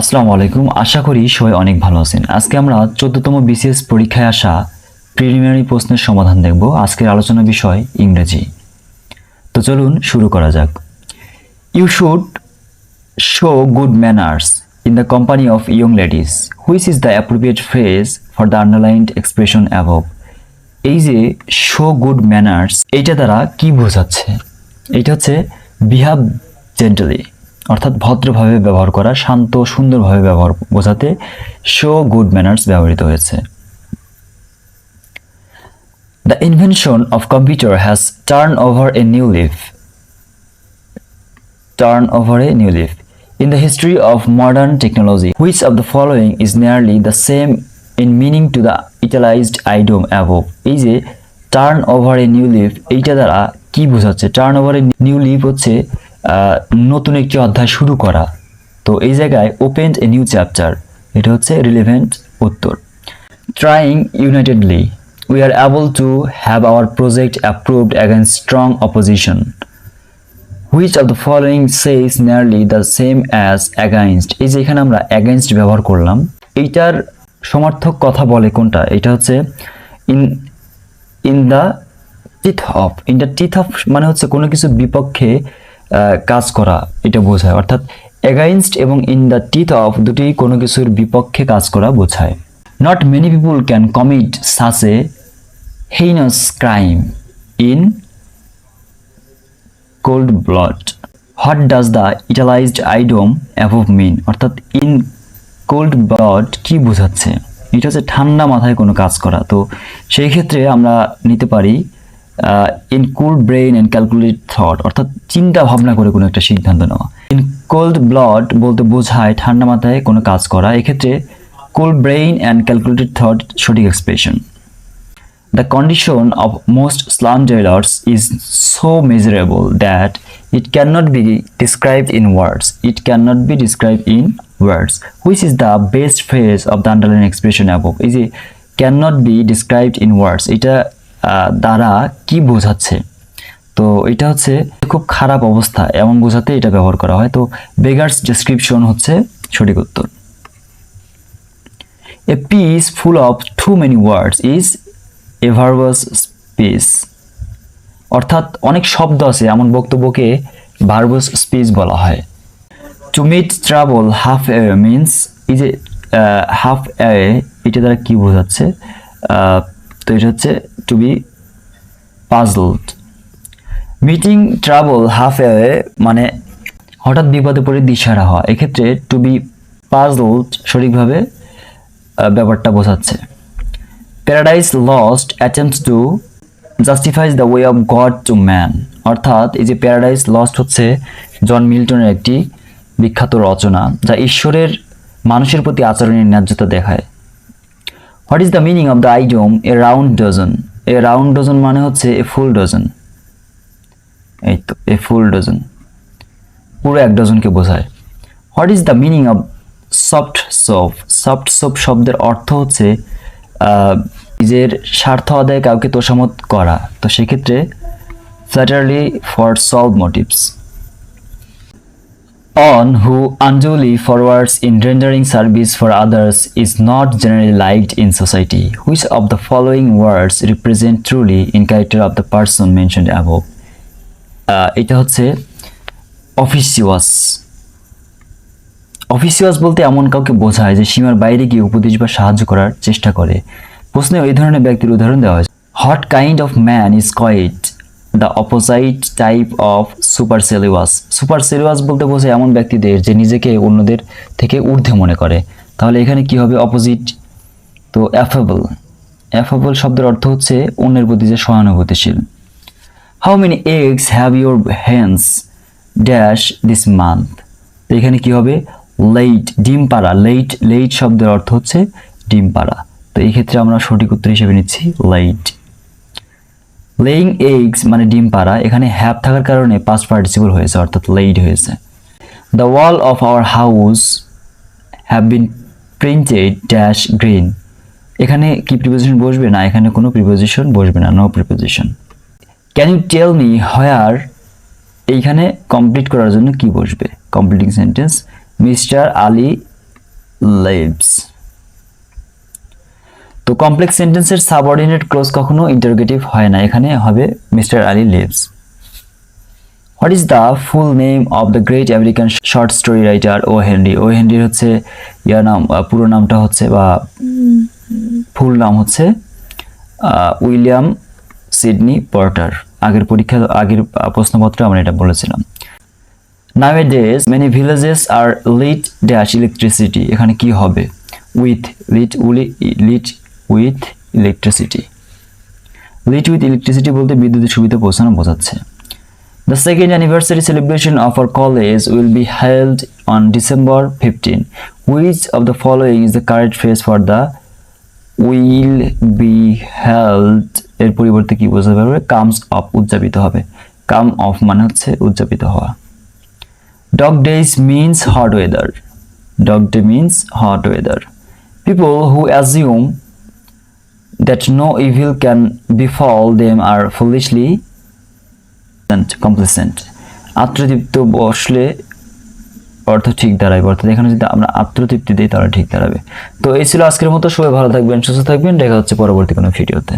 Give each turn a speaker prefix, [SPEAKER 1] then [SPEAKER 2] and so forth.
[SPEAKER 1] আসসালামু আলাইকুম। আশা করি সবাই অনেক ভালো আছেন। আজকে আমরা 14তম বিসিএস পরীক্ষায় আসা প্রিলিমিনারি প্রশ্নের সমাধান দেখব। আজকের আলোচনা বিষয় ইংরেজি। তো চলুন শুরু করা যাক। You should show good manners in the company of young ladies, which is the appropriate phrase for the underlined expression above. এই যে শো গুড ম্যানার্স, এইটা দ্বারা কি বোঝাচ্ছে? এটা হচ্ছে বিহেভ জেন্টলি, অর্থাৎ ভদ্রভাবে ব্যবহার করা, শান্ত সুন্দরভাবে ব্যবহার বোঝাতে শো গুড ম্যানার্স ব্যবহৃত হয়েছে। The invention of computer has turn over a new leaf. Turn over a new leaf. In the history of modern technology, which of the following is nearly the same in meaning to the italicized idiom above? এই যে turn over a new leaf, এইটা দ্বারা কি বোঝাচ্ছে? Turn over a new leaf হচ্ছে নতুন একটি অধ্যায় শুরু করা। তো এই জায়গায় ওপেন্ড এ নিউ চ্যাপ্টার, এটা হচ্ছে রিলেভেন্ট উত্তর। Trying unitedly, we are able to have our project approved against strong opposition. Which of the following says nearly the same as against? এই যে এখানে আমরা against ব্যবহার করলাম, এইটার সমার্থক কথা বলে কোনটা? এটা হচ্ছে in the teeth of. in the teeth of মানে হচ্ছে কোনো কিছু বিপক্ষে কাজ করা, এটা বোঝায়। অর্থাৎ against এবং in the teeth of দুটি কোনো কিছুর বিপক্ষে কাজ করা বোঝায়। Not many people can commit such a heinous crime in cold blood. What does the italicized idiom above mean? অর্থাৎ in cold blood কি বোঝাচ্ছে? এটা হচ্ছে ঠান্ডা মাথায় কোনো কাজ করা। তো সেই ক্ষেত্রে আমরা নিতে পারি in cool brain and calculated thought, অর্থাৎ চিন্তা ভাবনা করে কোনো একটা সিদ্ধান্ত নেওয়া। in cold blood বলতে বোঝায় ঠান্ডা মাথায় কোনো কাজ করা। এক্ষেত্রে cool brain and calculated thought সঠিক expression. The condition of most slum dwellers is so miserable that it cannot be described in words. It cannot be described in words. Which is the best phrase of the underlying expression above? Is it cannot be described in words? এটা দ্বারা কি বোঝাচ্ছে? তো এটা হচ্ছে খুব খারাপ অবস্থা এমন বোঝাতে এটা ব্যবহার করা হয়। তো beggars description হচ্ছে সঠিক উত্তর। A piece full of too many words is a verbose speech. অর্থাৎ অনেক শব্দ আছে এমন বক্তব্যকে ভার্বাস স্পিচ বলা হয়। To meet trouble half a means, এই যে হাফ এ, এটা দ্বারা কি বোঝাচ্ছে? তো এটা হচ্ছে to be puzzled. Meeting trouble half এ মানে হঠাৎ বিপদে পড়ে দিশাহারা হওয়া। এক্ষেত্রে টু বি পাজলড সঠিকভাবে ব্যাপারটা বোঝাচ্ছে। Paradise lost attempts to justifies the way of God to man. অর্থাৎ এই যে প্যারাডাইস লস্ট হচ্ছে জন মিল্টনের একটি বিখ্যাত রচনা, যা ঈশ্বরের মানুষের প্রতি আচরণের ন্যায্যতা দেখায়। What is the meaning of the idiom A round dozen? A round dozen মানে হচ্ছে এ ফুল ডজন। এই তো এ ফুল ডজন পুরো এক ডজনকে বোঝায়। What is the meaning of soft soap? Soft soap শব্দের অর্থ হচ্ছে নিজের স্বার্থ আদায়ে কাউকে তোষামত করা। তো সেক্ষেত্রে flattery for solve motives. On who unduly forwards in rendering service for others is not generally liked in society. Which of the following words represent truly in character of the person mentioned above? এটা হচ্ছে অফিসিয়াস। অফিসিয়াস বলতে এমন কাউকে বোঝায় যে সীমার বাইরে গিয়ে উপদেশ বা সাহায্য করার চেষ্টা করে। প্রশ্নে এই ধরনের ব্যক্তির উদাহরণ দেওয়া হয়েছে। What kind of man is quite the opposite type of supercilious? Supercilious বলতে বোঝায় এমন ব্যক্তিদের যে নিজেকে অন্যদের থেকে ঊর্ধ্বে মনে করে। তাহলে এখানে কি হবে? অপোজিট। তো অ্যাফেবল। অ্যাফেবল শব্দের অর্থ হচ্ছে অন্যের প্রতি যে সহানুভূতিশীল। How many eggs have your hens dash this month? তো এখানে কি হবে? লেইট, ডিম পাড়া। লেইট, লেইট শব্দের অর্থ হচ্ছে ডিম পাড়া। তো এই ক্ষেত্রে আমরা সঠিক উত্তর হিসেবে নিচ্ছি লেইট। লেইং এগস মানে ডিম পাড়া, এখানে হ্যাভ থাকার কারণে পাস্ট পার্টিসিপল হয়েছে, অর্থাৎ লেইড হয়েছে। The wall of our house have been printed dash green. এখানে কি প্রিপোজিশন বসবে? না, এখানে কোনো প্রিপোজিশন বসবে না, no preposition. Can you tell me where? এইখানে কমপ্লিট করার জন্য কি বসবে? Completing sentence. Mister Ali lives. তো কমপ্লেক্স সেন্টেন্সের সাবঅর্ডিনেট ক্লোজ কখনো ইন্টারোগেটিভ হয় না, এখানে হবে mister Ali lives. What is the full name of the great American short story writer O Henry? O হেনরির হচ্ছে ইয়ার নাম, পুরো নামটা হচ্ছে বা ফুল নাম হচ্ছে উইলিয়াম সিডনি পর্টার। আগের প্রশ্নপত্রে আমরা এটা বলেছিলাম। Nowadays many villages are lit dash electricity, এখানে কি হবে? with lit with electricity. lit with electricity বলতে বিদ্যুতের সুবিধা পৌঁছানো বোঝাচ্ছে। The second anniversary celebration of our college will be held on December 15. Which of the following is the correct phrase for the will be held এর পরিবর্তে কি বোঝাতে পারবে? comes up, উদযাপিত হবে। come off মানে হচ্ছে উদযাপিত হওয়া। Dog days means hot weather. Dog day means hot weather. People who assume that no evil can befall them are foolishly complacent. আত্মতৃপ্ত বসলে অর্থ ঠিক দাঁড়াবে, অর্থাৎ এখানে যদি আমরা আত্মতৃপ্তি দিই তাহলে ঠিক দাঁড়াবে। তো এই ছিল আজকের মতো। সবাই ভালো থাকবেন, সুস্থ থাকবেন, দেখা হচ্ছে পরবর্তী কোনো ভিডিওতে।